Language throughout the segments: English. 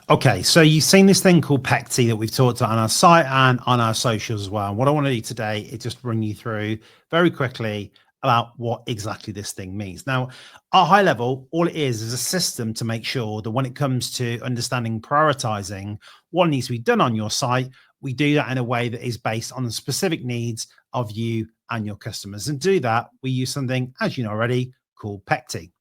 Okay, so you've seen this thing called PECTI that we've talked about on our site and on our socials as well. And what I want to do today is just bring you through very quickly about what exactly this thing means. Now, at a high level, all it is a system to make sure that when it comes to understanding prioritizing what needs to be done on your site, we do that in a way that is based on the specific needs of you and your customers. And to do that, we use something, as you know already, called PECTI.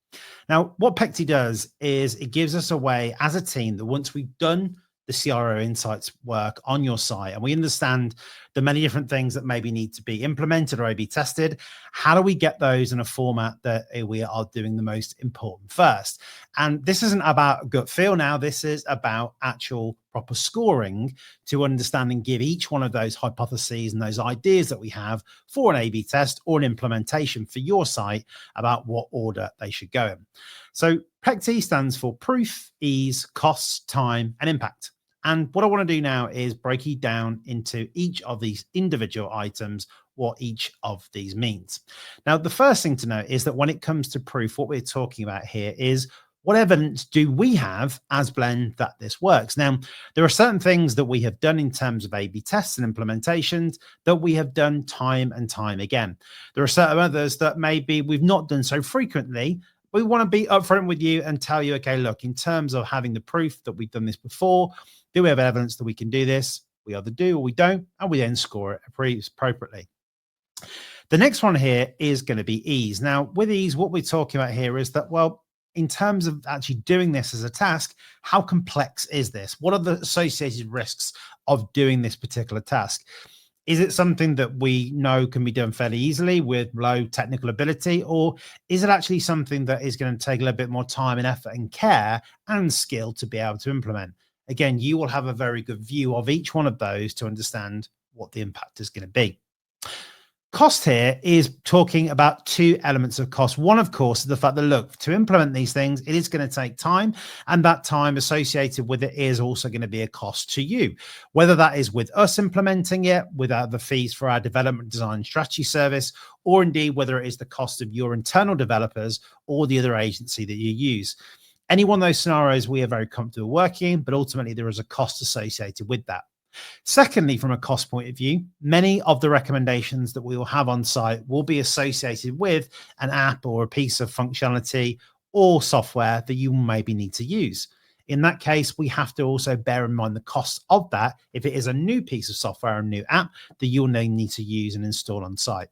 Now, what PECTI does is it gives us a way as a team that once we've done the CRO insights work on your site and we understand the many different things that maybe need to be implemented or A/B tested, how do we get those in a format that we are doing the most important first? And this isn't about gut feel now, this is about actual proper scoring to understand and give each one of those hypotheses and those ideas that we have for an A/B test or an implementation for your site about what order they should go in. So PECTI stands for proof, ease, costs, time, and impact. And what I want to do now is break it down into each of these individual items, what each of these means. Now, the first thing to note is that when it comes to proof, what we're talking about here is what evidence do we have as Blend that this works? Now, there are certain things that we have done in terms of A/B tests and implementations that we have done time and time again. There are certain others that maybe we've not done so frequently. We want to be upfront with you and tell you, okay, look, in terms of having the proof that we've done this before, do we have evidence that we can do this? We either do or we don't, and we then score it appropriately. The next one here is going to be ease. Now, with ease, what we're talking about here is that, well, in terms of actually doing this as a task, how complex is this? What are the associated risks of doing this particular task? Is it something that we know can be done fairly easily with low technical ability, or is it actually something that is going to take a little bit more time and effort and care and skill to be able to implement? Again, you will have a very good view of each one of those to understand what the impact is going to be. Cost here is talking about two elements of cost. One, of course, is the fact that, look, to implement these things, it is going to take time, and that time associated with it is also going to be a cost to you, whether that is with us implementing it, without the fees for our development design strategy service, or indeed whether it is the cost of your internal developers or the other agency that you use. Any one of those scenarios we are very comfortable working, but ultimately there is a cost associated with that. Secondly, from a cost point of view, many of the recommendations that we will have on site will be associated with an app or a piece of functionality or software that you maybe need to use. In that case, we have to also bear in mind the cost of that if it is a new piece of software, a new app that you'll need to use and install on site.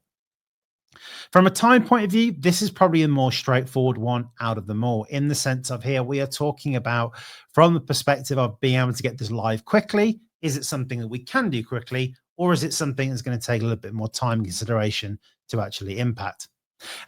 From a time point of view, this is probably the more straightforward one out of them all, in the sense of here we are talking about from the perspective of being able to get this live quickly. Is it something that we can do quickly, or is it something that's going to take a little bit more time and consideration to actually impact?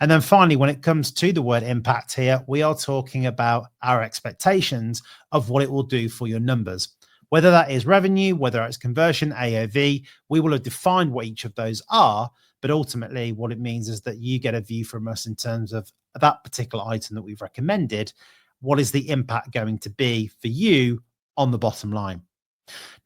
And then finally, when it comes to the word impact here, we are talking about our expectations of what it will do for your numbers. Whether that is revenue, whether it's conversion, AOV, we will have defined what each of those are. But ultimately, what it means is that you get a view from us in terms of that particular item that we've recommended. What is the impact going to be for you on the bottom line?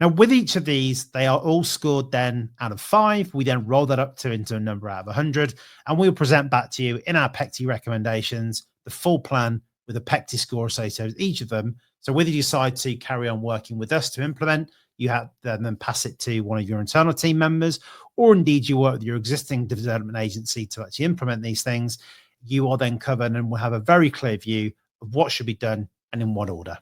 Now, with each of these, they are all scored then out of 5. We then roll that up into a number out of 100, and we'll present back to you in our PECTI recommendations, the full plan with a PECTI score associated with each of them. So whether you decide to carry on working with us to implement, you have then pass it to one of your internal team members, or indeed you work with your existing development agency to actually implement these things, you are then covered and will have a very clear view of what should be done and in what order.